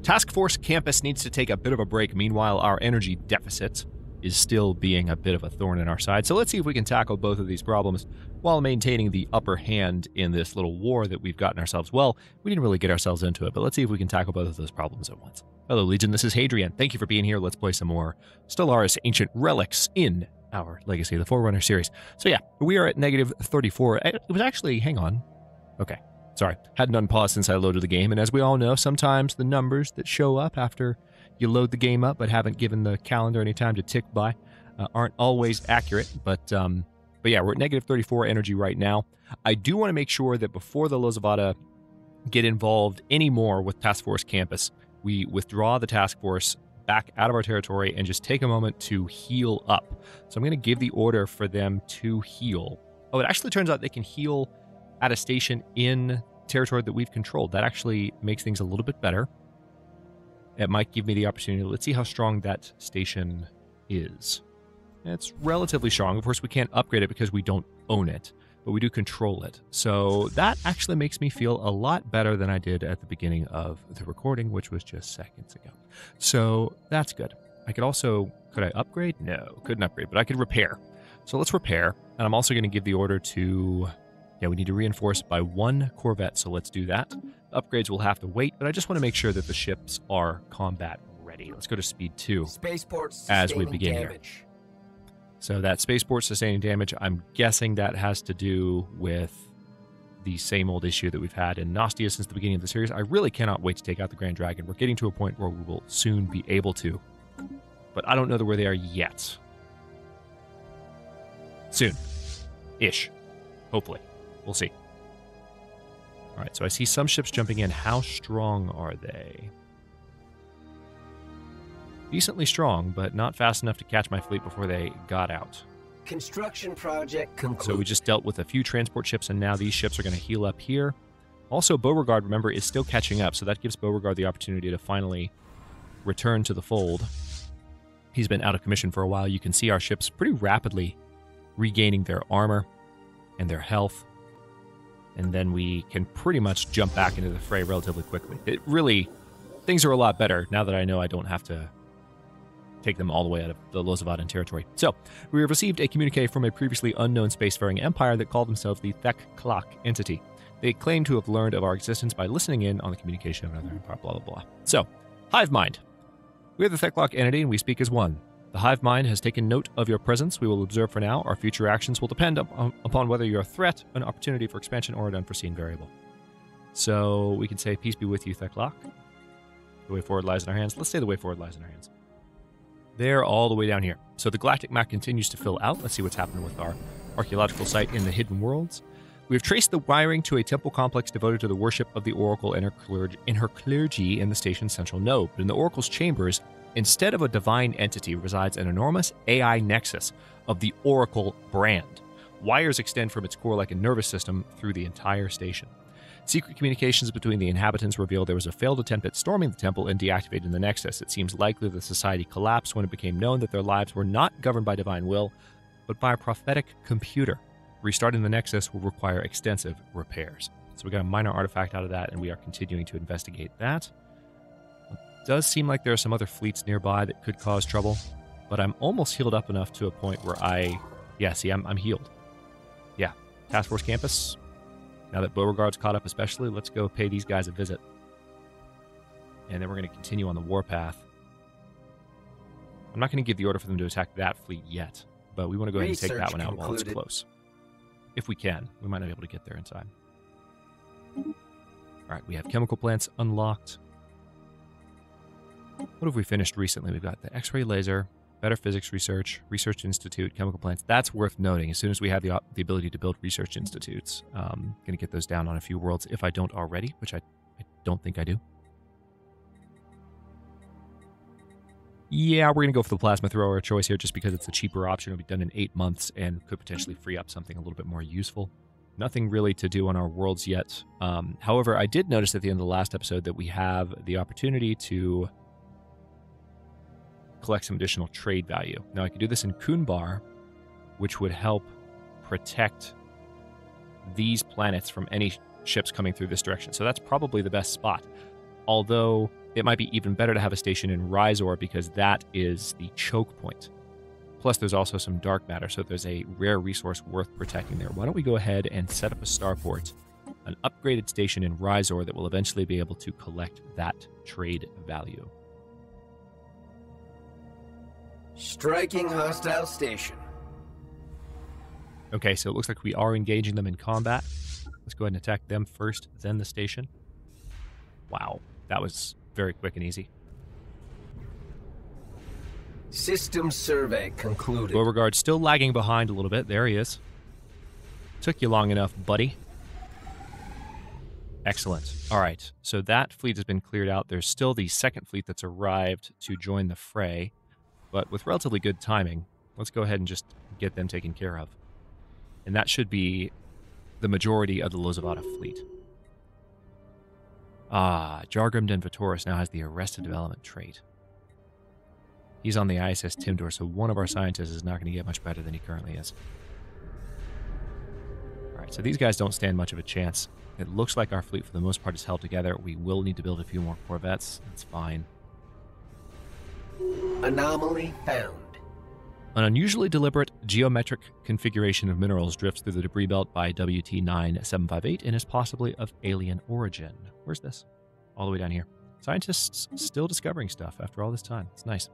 Task Force Campus needs to take a bit of a break. Meanwhile, our energy deficit is still being a bit of a thorn in our side. So let's see if we can tackle both of these problems while maintaining the upper hand in this little war that we've gotten ourselves. Well, we didn't really get ourselves into it, but let's see if we can tackle both of those problems at once. Hello, Legion. This is Hadrian. Thank you for being here. Let's play some more Stellaris Ancient Relics in our Legacy of the Forerunners series. So yeah, we are at negative 34. It was actually, hang on. Okay, sorry. Hadn't unpaused since I loaded the game. And as we all know, sometimes the numbers that show up after you load the game up but haven't given the calendar any time to tick by aren't always accurate. But yeah, we're at negative 34 energy right now. I do want to make sure that before the Lozavata get involved anymore with Task Force Campus, we withdraw the task force back out of our territory and just take a moment to heal up. So I'm going to give the order for them to heal. Oh, it actually turns out they can heal at a station in territory that we've controlled. That actually makes things a little bit better. It might give me the opportunity. Let's see how strong that station is. It's relatively strong. Of course, we can't upgrade it because we don't own it, but we do control it. So that actually makes me feel a lot better than I did at the beginning of the recording, which was just seconds ago. So that's good. I could also, could I upgrade? No, couldn't upgrade, but I could repair. So let's repair. And I'm also going to give the order to, yeah, we need to reinforce by 1 corvette. So let's do that. Upgrades will have to wait, but I just want to make sure that the ships are combat ready. Let's go to speed 2 as we begin here. So that spaceport sustaining damage, I'm guessing that has to do with the same old issue that we've had in Nostia since the beginning of the series. I really cannot wait to take out the Grand Dragon. We're getting to a point where we will soon be able to, but I don't know where they are yet. Soon-ish, hopefully. We'll see. All right, so I see some ships jumping in. How strong are they? Decently strong, but not fast enough to catch my fleet before they got out. Construction project concluded. So we just dealt with a few transport ships, and now these ships are going to heal up here. Also, Beauregard, remember, is still catching up, so that gives Beauregard the opportunity to finally return to the fold. He's been out of commission for a while. You can see our ships pretty rapidly regaining their armor and their health. And then we can pretty much jump back into the fray relatively quickly. It really, things are a lot better now that I know I don't have to take them all the way out of the Lozavatan territory. So, we have received a communique from a previously unknown spacefaring empire that called themselves the Thek-Klak entity. They claim to have learned of our existence by listening in on the communication of another empire, blah, blah, blah. So, Hive Mind. We are the Thek-Klak entity and we speak as one. The Hive Mind has taken note of your presence. We will observe for now. Our future actions will depend upon whether you're a threat, an opportunity for expansion, or an unforeseen variable. So we can say, peace be with you, Thek-Klak. The way forward lies in our hands. Let's say the way forward lies in our hands. They're all the way down here. So the galactic map continues to fill out. Let's see what's happening with our archaeological site in the Hidden Worlds. We have traced the wiring to a temple complex devoted to the worship of the Oracle and her clergy in the station's central node. But in the Oracle's chambers, instead of a divine entity, resides an enormous AI nexus of the Oracle brand. Wires extend from its core like a nervous system through the entire station. Secret communications between the inhabitants reveal there was a failed attempt at storming the temple and deactivating the nexus. It seems likely the society collapsed when it became known that their lives were not governed by divine will, but by a prophetic computer. Restarting the nexus will require extensive repairs. So we got a minor artifact out of that, and we are continuing to investigate that. Does seem like there are some other fleets nearby that could cause trouble, but I'm almost healed up enough to a point where I'm healed. Yeah, Task Force Campus. Now that Beauregard's caught up especially, let's go pay these guys a visit. And then we're going to continue on the warpath. I'm not going to give the order for them to attack that fleet yet, but we want to go ahead and take that one out while it's close. If we can. We might not be able to get there in time. All right, we have chemical plants unlocked. What have we finished recently? We've got the X-ray laser, better physics research, research institute, chemical plants. That's worth noting. As soon as we have the ability to build research institutes, I'm going to get those down on a few worlds if I don't already, which I don't think I do. Yeah, we're going to go for the plasma thrower choice here just because it's the cheaper option. It'll be done in 8 months and could potentially free up something a little bit more useful. Nothing really to do on our worlds yet. However, I did notice at the end of the last episode that we have the opportunity to collect some additional trade value. Now, I could do this in Kunbar, which would help protect these planets from any ships coming through this direction. So that's probably the best spot. Although it might be even better to have a station in Rysor because that is the choke point. Plus, there's also some dark matter, so there's a rare resource worth protecting there. Why don't we go ahead and set up a starport, an upgraded station in Rysor that will eventually be able to collect that trade value. Striking hostile station. Okay, so it looks like we are engaging them in combat. Let's go ahead and attack them first, then the station. Wow, that was very quick and easy. System survey concluded. Beauregard still lagging behind a little bit. There he is. Took you long enough, buddy. Excellent. All right, so that fleet has been cleared out. There's still the second fleet that's arrived to join the fray, but with relatively good timing, let's go ahead and just get them taken care of. And that should be the majority of the Lozavata fleet. Ah, Jargrim Den Vitoris now has the Arrested Development trait. He's on the ISS Timdor, so one of our scientists is not going to get much better than he currently is. Alright, so these guys don't stand much of a chance. It looks like our fleet, for the most part, is held together. We will need to build a few more corvettes. That's fine. Anomaly found. An unusually deliberate geometric configuration of minerals drifts through the debris belt by WT-9758 and is possibly of alien origin. Where's this? All the way down here. Scientists still discovering stuff after all this time. It's nice.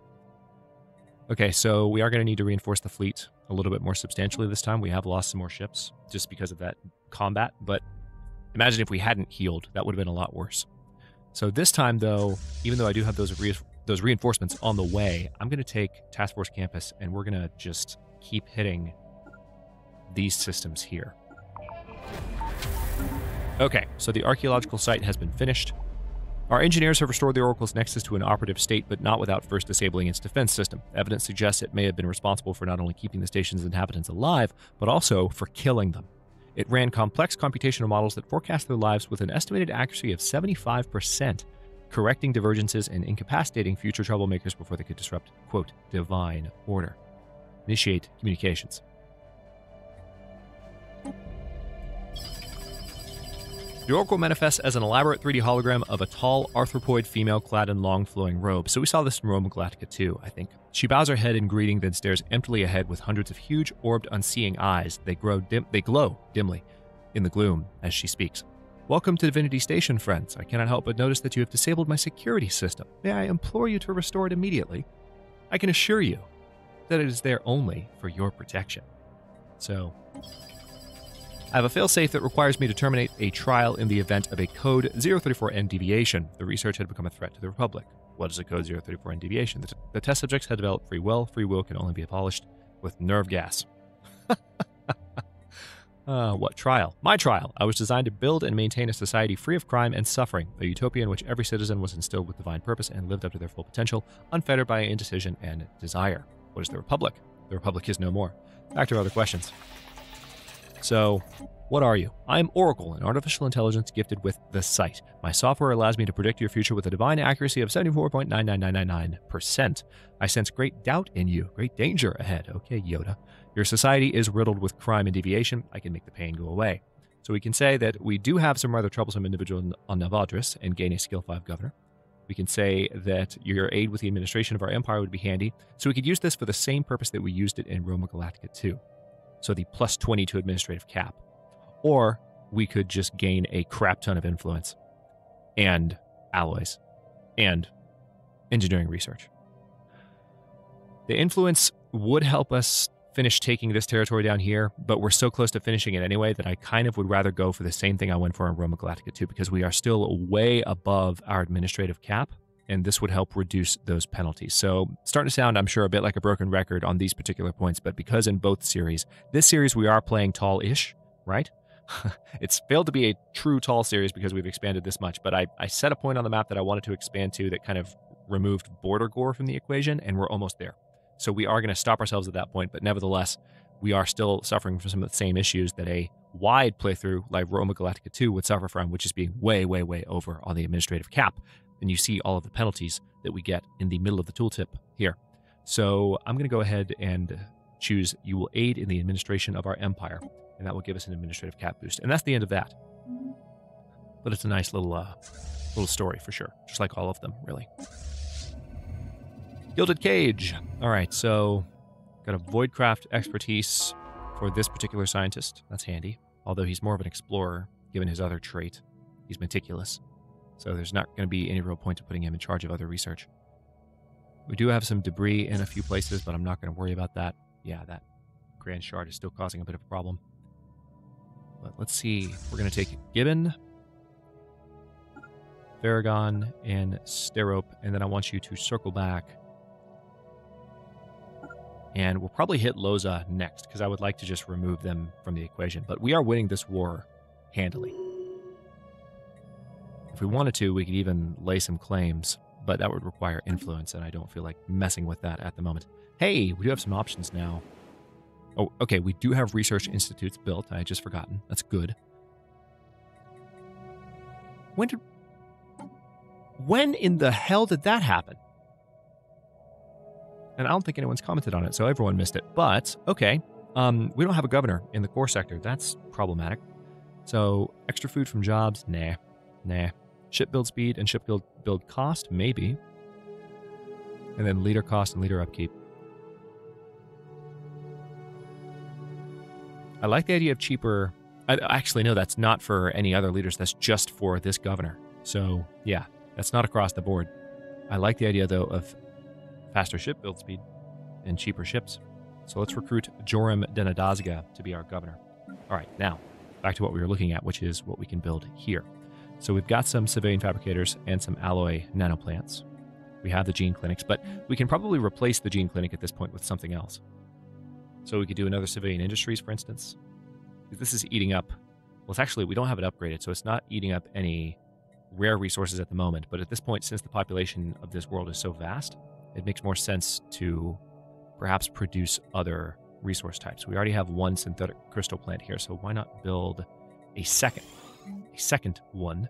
Okay, so we are going to need to reinforce the fleet a little bit more substantially this time. We have lost some more ships just because of that combat, but imagine if we hadn't healed. That would have been a lot worse. So this time, though, even though I do have those reinforcements on the way, I'm going to take Task Force Campus, and we're going to just keep hitting these systems here. Okay, so the archaeological site has been finished. Our engineers have restored the Oracle's nexus to an operative state, but not without first disabling its defense system. Evidence suggests it may have been responsible for not only keeping the station's inhabitants alive, but also for killing them. It ran complex computational models that forecast their lives with an estimated accuracy of 75%, correcting divergences and incapacitating future troublemakers before they could disrupt, quote, divine order. Initiate communications. The Oracle manifests as an elaborate 3D hologram of a tall arthropoid female clad in long flowing robes. So we saw this in Roma Galactica 2, I think. She bows her head in greeting, then stares emptily ahead with hundreds of huge, orbed, unseeing eyes. They glow dimly in the gloom as she speaks. Welcome to Divinity Station, friends. I cannot help but notice that you have disabled my security system. May I implore you to restore it immediately? I can assure you that it is there only for your protection. So, I have a failsafe that requires me to terminate a trial in the event of a Code 034N deviation. The research had become a threat to the Republic. What is a Code 034N deviation? The test subjects had developed free will. Free will can only be abolished with nerve gas. What trial? My trial. I was designed to build and maintain a society free of crime and suffering, a utopia in which every citizen was instilled with divine purpose and lived up to their full potential, unfettered by indecision and desire. What is the Republic? The Republic is no more. Back to our other questions. So, what are you? I am Oracle, an artificial intelligence gifted with the sight. My software allows me to predict your future with a divine accuracy of 74.99999%. I sense great doubt in you, great danger ahead. Okay, Yoda. Your society is riddled with crime and deviation. I can make the pain go away. So we can say that we do have some rather troublesome individuals on Navadris and gain a Skill 5 governor. We can say that your aid with the administration of our empire would be handy. So we could use this for the same purpose that we used it in Roma Galactica 2. So the plus 20 to administrative cap. Or we could just gain a crap ton of influence and alloys and engineering research. The influence would help us finish taking this territory down here, but we're so close to finishing it anyway that I kind of would rather go for the same thing I went for in Roma Galactica 2 because we are still way above our administrative cap, and this would help reduce those penalties. So starting to sound, I'm sure, a bit like a broken record on these particular points, but because in both series, this series we are playing tall-ish, right? It's failed to be a true tall series because we've expanded this much, but I set a point on the map that I wanted to expand to that kind of removed border gore from the equation, and we're almost there. So we are going to stop ourselves at that point, but nevertheless, we are still suffering from some of the same issues that a wide playthrough like Roma Galactica 2 would suffer from, which is being way, way, way over on the administrative cap. And you see all of the penalties that we get in the middle of the tooltip here. So I'm going to go ahead and choose you will aid in the administration of our empire, and that will give us an administrative cap boost. And that's the end of that. But it's a nice little little story for sure, just like all of them, really. Gilded Cage. All right, so got a Voidcraft expertise for this particular scientist. That's handy, although he's more of an explorer, given his other trait. He's meticulous, so there's not going to be any real point to putting him in charge of other research. We do have some debris in a few places, but I'm not going to worry about that. Yeah, that Grand Shard is still causing a bit of a problem. But let's see. We're going to take Gibbon, Farragon, and Sterope, and then I want you to circle back. And we'll probably hit Loza next, because I would like to just remove them from the equation. But we are winning this war handily. If we wanted to, we could even lay some claims, but that would require influence, and I don't feel like messing with that at the moment. Hey, we do have some options now. Oh, okay, we do have research institutes built. I had just forgotten. That's good. When in the hell did that happen? And I don't think anyone's commented on it, so everyone missed it. But, okay, we don't have a governor in the core sector. That's problematic. So, extra food from jobs? Nah. Ship build speed and ship build cost? Maybe. And then leader cost and leader upkeep. I like the idea of cheaper... Actually, no, that's not for any other leaders. That's just for this governor. So, yeah, that's not across the board. I like the idea, though, of faster ship build speed and cheaper ships. So let's recruit Joram Denadazga to be our governor. All right, now, back to what we were looking at, which is what we can build here. So we've got some civilian fabricators and some alloy nanoplants. We have the gene clinics, but we can probably replace the gene clinic at this point with something else. So we could do another civilian industries, for instance. This is eating up... Well, it's actually, we don't have it upgraded, so it's not eating up any rare resources at the moment. But at this point, since the population of this world is so vast, it makes more sense to perhaps produce other resource types. We already have one synthetic crystal plant here, so why not build a second one?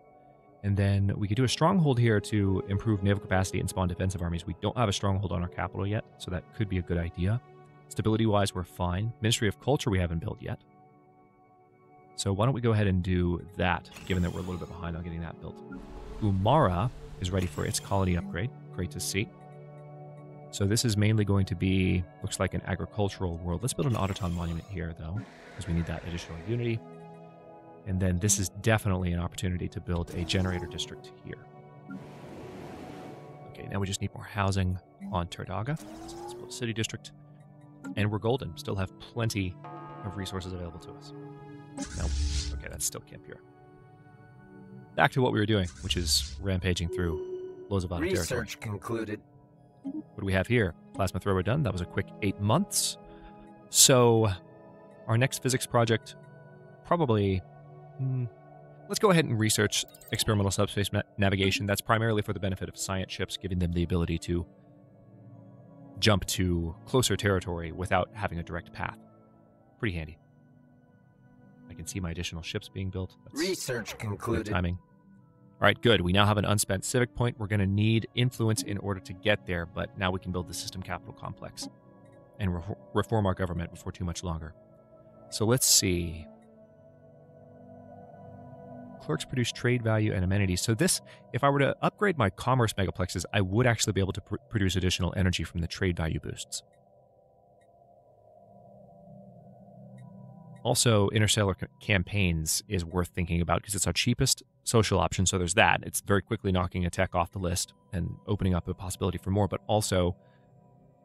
And then we could do a stronghold here to improve naval capacity and spawn defensive armies. We don't have a stronghold on our capital yet, so that could be a good idea. Stability-wise, we're fine. Ministry of Culture we haven't built yet. So why don't we go ahead and do that, given that we're a little bit behind on getting that built. Umara is ready for its colony upgrade. Great to see. So this is mainly going to be, looks like an agricultural world. Let's build an autoton monument here, though, because we need that additional unity. And then this is definitely an opportunity to build a generator district here. Okay, now we just need more housing on Terdaga. So let's build a city district. And we're golden. Still have plenty of resources available to us. Nope. Okay, that's still Camp Pure. Back to what we were doing, which is rampaging through Lozavada territory. Research concluded. What do we have here? Plasma thrower done. That was a quick 8 months. So our next physics project, probably... let's go ahead and research experimental subspace navigation. That's primarily for the benefit of science ships, giving them the ability to jump to closer territory without having a direct path. Pretty handy. I can see my additional ships being built. That's research concluded. Timing. All right, good. We now have an unspent civic point. We're going to need influence in order to get there, but now we can build the system capital complex and reform our government before too much longer. So let's see. Clerks produce trade value and amenities. So this, if I were to upgrade my commerce megaplexes, I would actually be able to produce additional energy from the trade value boosts. Also, interstellar campaigns is worth thinking about because it's our cheapest social option, so there's that. It's very quickly knocking a tech off the list and opening up a possibility for more, but also,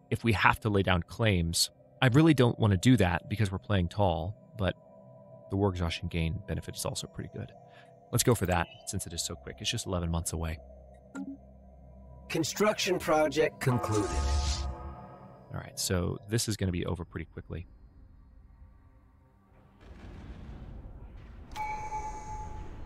if we have to lay down claims, I really don't want to do that because we're playing tall, but the war exhaustion gain benefit is also pretty good. Let's go for that, since it is so quick. It's just 11 months away. Construction project concluded. All right, so this is going to be over pretty quickly.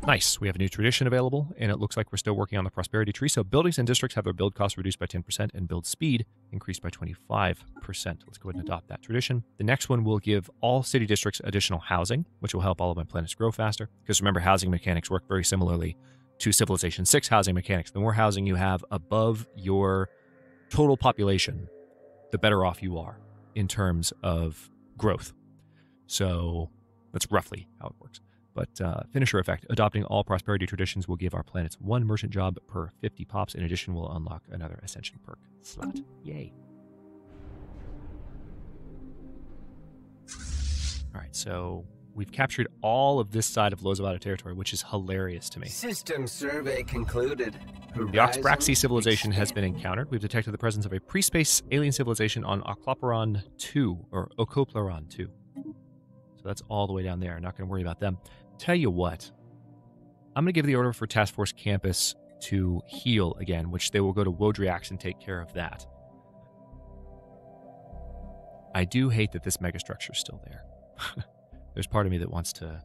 Nice. We have a new tradition available, and it looks like we're still working on the prosperity tree. So buildings and districts have their build costs reduced by 10% and build speed increased by 25%. Let's go ahead and adopt that tradition. The next one will give all city districts additional housing, which will help all of my planets grow faster. Because remember, housing mechanics work very similarly to Civilization 6 housing mechanics. The more housing you have above your total population, the better off you are in terms of growth. So that's roughly how it works. But finisher effect. Adopting all prosperity traditions will give our planets 1 merchant job per 50 pops. In addition, we'll unlock another ascension perk slot. Yay. All right, so we've captured all of this side of Lozavada territory, which is hilarious to me. System survey concluded. The Oxbraxi civilization has been encountered. We've detected the presence of a pre-space alien civilization on Ocloperon 2, or Ocopleron 2. So that's all the way down there. Not going to worry about them. Tell you what, I'm going to give the order for Task Force Campus to heal again, which they will go to Wodriax and take care of that. I do hate that this megastructure is still there. There's part of me that wants to...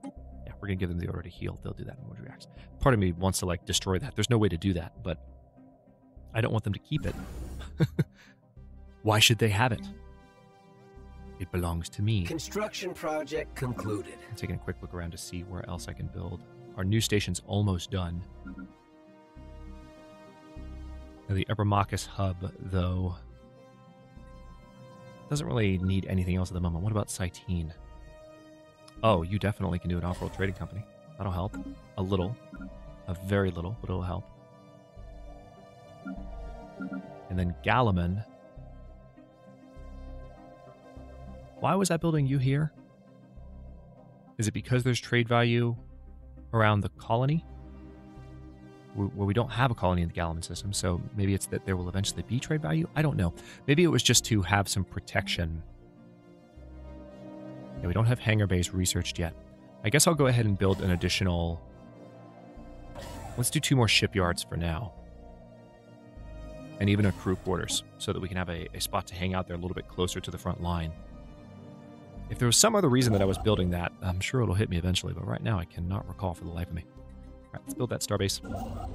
Yeah, we're going to give them the order to heal. They'll do that in Wodriax. Part of me wants to, like, destroy that. There's no way to do that, but I don't want them to keep it. Why should they have it? It belongs to me. Construction project concluded. I'm taking a quick look around to see where else I can build. Our new station's almost done. Now, the Ebermachus hub, though, doesn't really need anything else at the moment. What about Cytine? Oh, you definitely can do an off-world trading company. That'll help. A little. A very little, but it'll help. And then Galaman. Why was I building you here? Is it because there's trade value around the colony? Where we don't have a colony in the Galaman system, so maybe it's that there will eventually be trade value? I don't know. Maybe it was just to have some protection. Yeah, we don't have hangar bays researched yet. I guess I'll go ahead and build an additional... Let's do 2 more shipyards for now. And even a crew quarters, so that we can have a spot to hang out there a little bit closer to the front line. If there was some other reason that I was building that, I'm sure it'll hit me eventually, but right now I cannot recall for the life of me. All right, let's build that starbase. All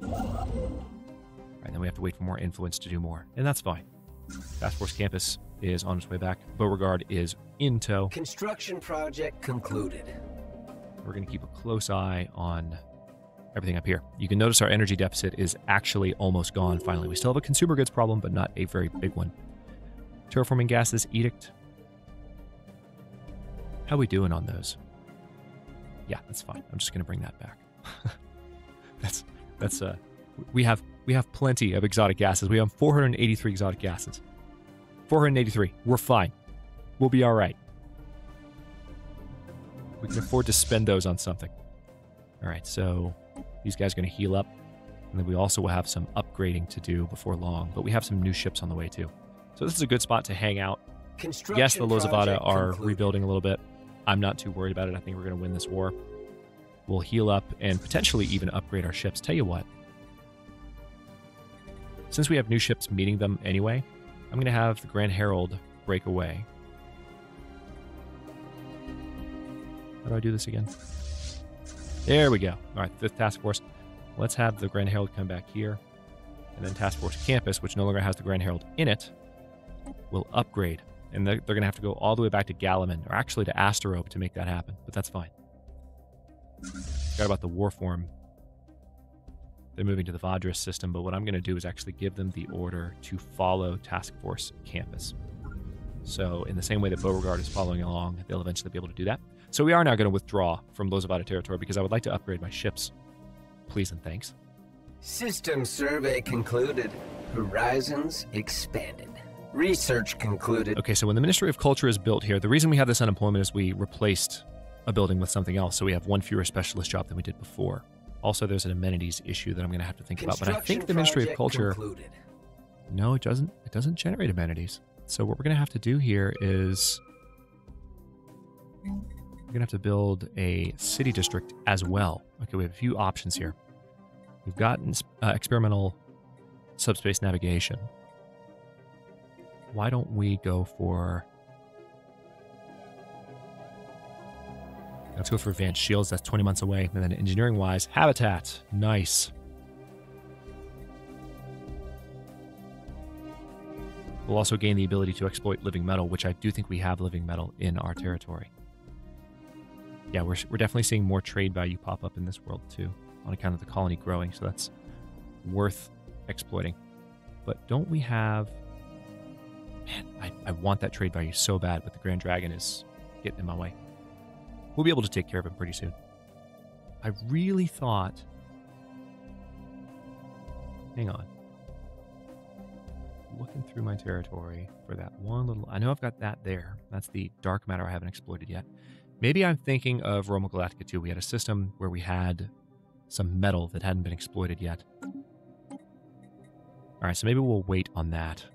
right, then we have to wait for more influence to do more, and that's fine. Task Force Campus is on its way back. Beauregard is in tow. Construction project concluded. We're going to keep a close eye on everything up here. You can notice our energy deficit is actually almost gone finally. We still have a consumer goods problem, but not a very big one. Terraforming gases, edict. How are we doing on those? Yeah, that's fine. I'm just going to bring that back. We have plenty of exotic gases. We have 483 exotic gases. 483. We're fine. We'll be all right. We can afford to spend those on something. All right, so these guys are going to heal up, and then we also will have some upgrading to do before long, but we have some new ships on the way too. So this is a good spot to hang out. Yes, the Lozavada are rebuilding a little bit. I'm not too worried about it. I think we're going to win this war. We'll heal up and potentially even upgrade our ships. Tell you what, since we have new ships meeting them anyway, I'm going to have the Grand Herald break away. How do I do this again? There we go. All right, 5th Task Force. Let's have the Grand Herald come back here. And then Task Force Campus, which no longer has the Grand Herald in it, will upgrade. And they're going to have to go all the way back to Galaman, or actually to Asterope to make that happen. But that's fine. Forgot about the Warform. They're moving to the Vadris system, but what I'm going to do is actually give them the order to follow Task Force Campus. So in the same way that Beauregard is following along, they'll eventually be able to do that. So we are now going to withdraw from Lozavada territory because I would like to upgrade my ships. Please and thanks. System survey concluded. Horizons expanded. Research concluded. Okay, so when the Ministry of Culture is built here, the reason we have this unemployment is we replaced a building with something else, so we have 1 fewer specialist job than we did before. Also, there's an amenities issue that I'm going to have to think about, but I think the Ministry of Culture... Concluded. No, it doesn't. It doesn't generate amenities. So what we're going to have to do here is... we're going to have to build a city district as well. Okay, we have a few options here. We've got experimental subspace navigation. Why don't we go for... Let's go for advanced shields. That's 20 months away. And then engineering-wise, habitat. Nice. We'll also gain the ability to exploit living metal, which I do think we have living metal in our territory. Yeah, we're definitely seeing more trade value pop up in this world, too, on account of the colony growing. So that's worth exploiting. But don't we have... Man, I want that trade value so bad, but the Grand Dragon is getting in my way. We'll be able to take care of him pretty soon. I really thought... Hang on. Looking through my territory for that one little... I know I've got that there. That's the dark matter I haven't exploited yet. Maybe I'm thinking of Roma Galactica 2. We had a system where we had some metal that hadn't been exploited yet. Alright, so maybe we'll wait on that.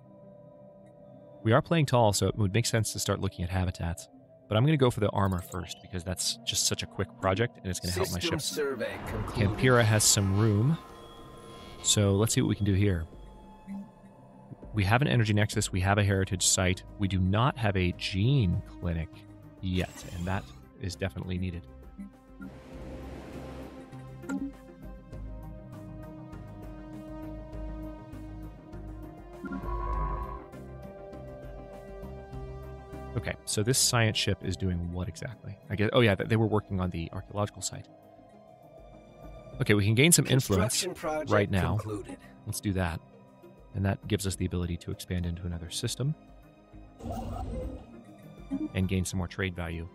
We are playing tall, so it would make sense to start looking at habitats. But I'm going to go for the armor first, because that's just such a quick project, and it's going to help my ships. Campira has some room. So let's see what we can do here. We have an energy nexus. We have a heritage site. We do not have a gene clinic yet, and that is definitely needed. Okay, so this science ship is doing what exactly? I guess. Oh yeah, they were working on the archaeological site. Okay, we can gain some influence right now. Concluded. Let's do that. And that gives us the ability to expand into another system and gain some more trade value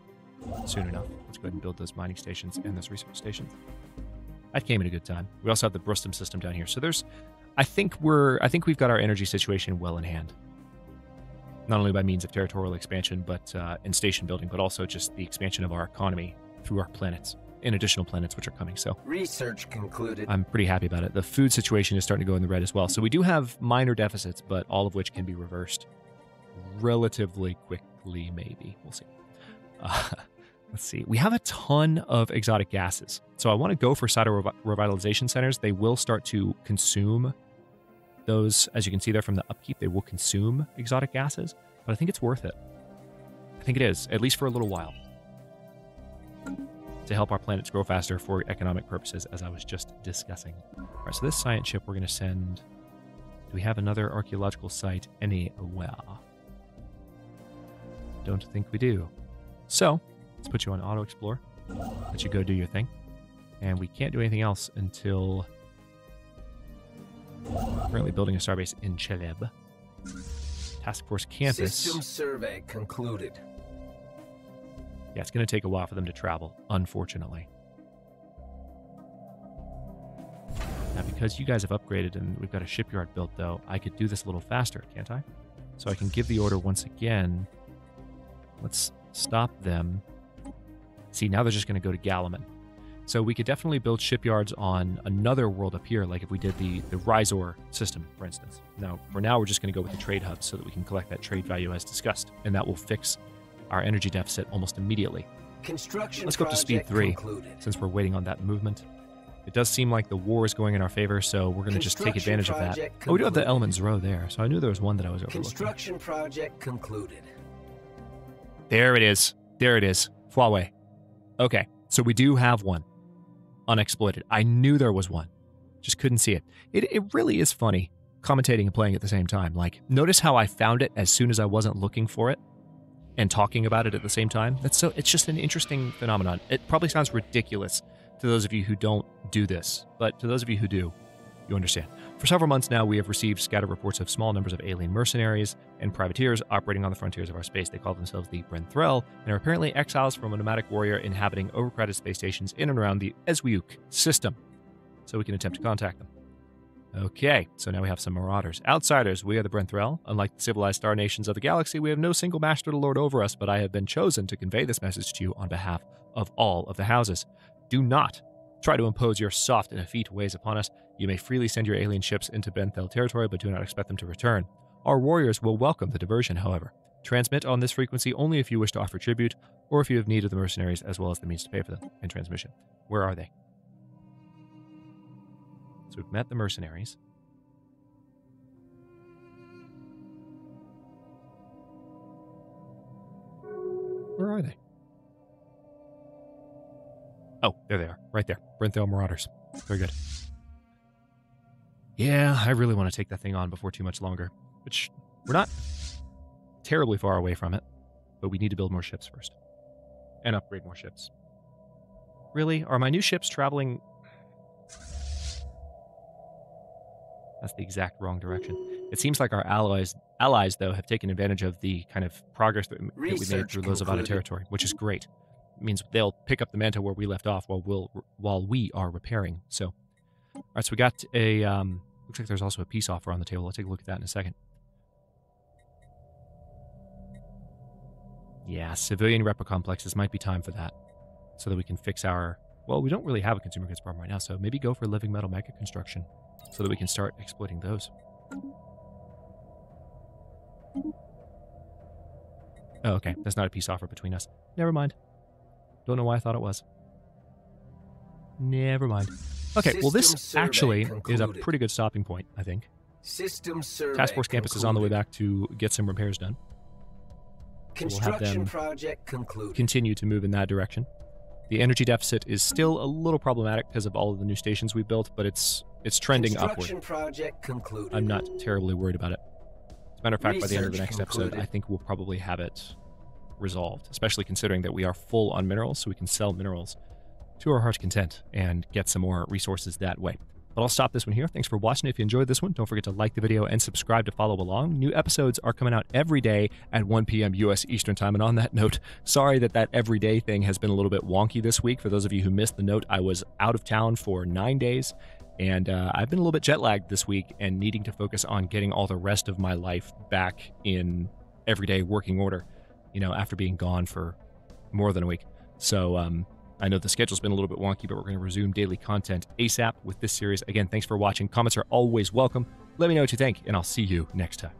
soon enough. Let's go ahead and build those mining stations and those research stations. That came at a good time. We also have the Brustum system down here. So there's, I think we've got our energy situation well in hand. Not only by means of territorial expansion, but and station building, but also just the expansion of our economy through our planets. And additional planets which are coming, so research concluded. I'm pretty happy about it. The food situation is starting to go in the red as well. So we do have minor deficits, but all of which can be reversed relatively quickly, maybe. We'll see. Let's see. We have a ton of exotic gases. So I want to go for cyto-revitalization centers. They will start to consume those, as you can see there from the upkeep, they will consume exotic gases, but I think it's worth it. I think it is, at least for a little while, to help our planets grow faster for economic purposes, as I was just discussing. All right, so this science ship we're going to send... Do we have another archaeological site anywhere? Don't think we do. So, let's put you on Auto Explore. Let you go do your thing. And we can't do anything else until... Currently building a starbase in Cheleb. Task Force Campus. System survey concluded. Yeah, it's going to take a while for them to travel, unfortunately. Now, because you guys have upgraded and we've got a shipyard built, though, I could do this a little faster, can't I? So I can give the order once again. Let's stop them. See, now they're just going to go to Galaman. So we could definitely build shipyards on another world up here, like if we did the Rhizor system, for instance. Now, for now, we're just going to go with the trade hubs so that we can collect that trade value as discussed, and that will fix our energy deficit almost immediately. Let's go up to speed 3, since we're waiting on that movement. It does seem like the war is going in our favor, so we're going to just take advantage of that. Oh, we do have the Elements Row there, so I knew there was one that I was overlooking. Construction project concluded. There it is. There it is. Huawei. Okay, so we do have one. Unexploited. I knew there was one. Just couldn't see it. It really is funny, commentating and playing at the same time. Like, notice how I found it as soon as I wasn't looking for it, and talking about it at the same time. It's just an interesting phenomenon. It probably sounds ridiculous to those of you who don't do this, but to those of you who do, you understand. For several months now, we have received scattered reports of small numbers of alien mercenaries and privateers operating on the frontiers of our space. They call themselves the Brenthrel, and are apparently exiles from a nomadic warrior inhabiting overcrowded space stations in and around the Ezwiuk system. So we can attempt to contact them. Okay, so now we have some marauders. Outsiders, we are the Brenthrel. Unlike the civilized star nations of the galaxy, we have no single master to lord over us, but I have been chosen to convey this message to you on behalf of all of the houses. Do not try to impose your soft and effete ways upon us. You may freely send your alien ships into Benthel territory, but do not expect them to return. Our warriors will welcome the diversion, however. Transmit on this frequency only if you wish to offer tribute, or if you have need of the mercenaries as well as the means to pay for them in transmission. Where are they? So we've met the mercenaries. Where are they? Oh, there they are. Right there. Brenthel Marauders. Very good. Yeah, I really want to take that thing on before too much longer. Which, we're not terribly far away from it. But we need to build more ships first. And upgrade more ships. Really? Are my new ships traveling... That's the exact wrong direction. It seems like our allies, though, have taken advantage of the kind of progress that we made through Lozavada territory, which is great. means they'll pick up the manto where we left off while we are repairing. So, all right, so we got a, looks like there's also a peace offer on the table. Let's take a look at that in a second. Yeah, civilian rep complexes might be time for that, so that we can fix our, well, we don't really have a consumer goods problem right now, so maybe go for living metal mega construction so that we can start exploiting those. Oh, okay, that's not a peace offer between us. Never mind. Don't know why I thought it was. Never mind. Okay, well, this actually is a pretty good stopping point, I think. System survey Task Force Campus is on the way back to get some repairs done. Construction project concluded. Continue to move in that direction. The energy deficit is still a little problematic because of all of the new stations we built, but it's trending upward. Project concluded. I'm not terribly worried about it. As a matter of fact, by the end of the next episode, I think we'll probably have it resolved, especially considering that we are full on minerals, so we can sell minerals to our heart's content and get some more resources that way. But I'll stop this one here. Thanks for watching. If you enjoyed this one, don't forget to like the video and subscribe to follow along. New episodes are coming out every day at 1 p.m. U.S. Eastern Time. And on that note, sorry that everyday thing has been a little bit wonky this week. For those of you who missed the note, I was out of town for 9 days, and I've been a little bit jet lagged this week and needing to focus on getting all the rest of my life back in everyday working order, you know, after being gone for more than a week. So, I know the schedule's been a little bit wonky, but we're going to resume daily content ASAP with this series. Again, thanks for watching. Comments are always welcome. Let me know what you think, and I'll see you next time.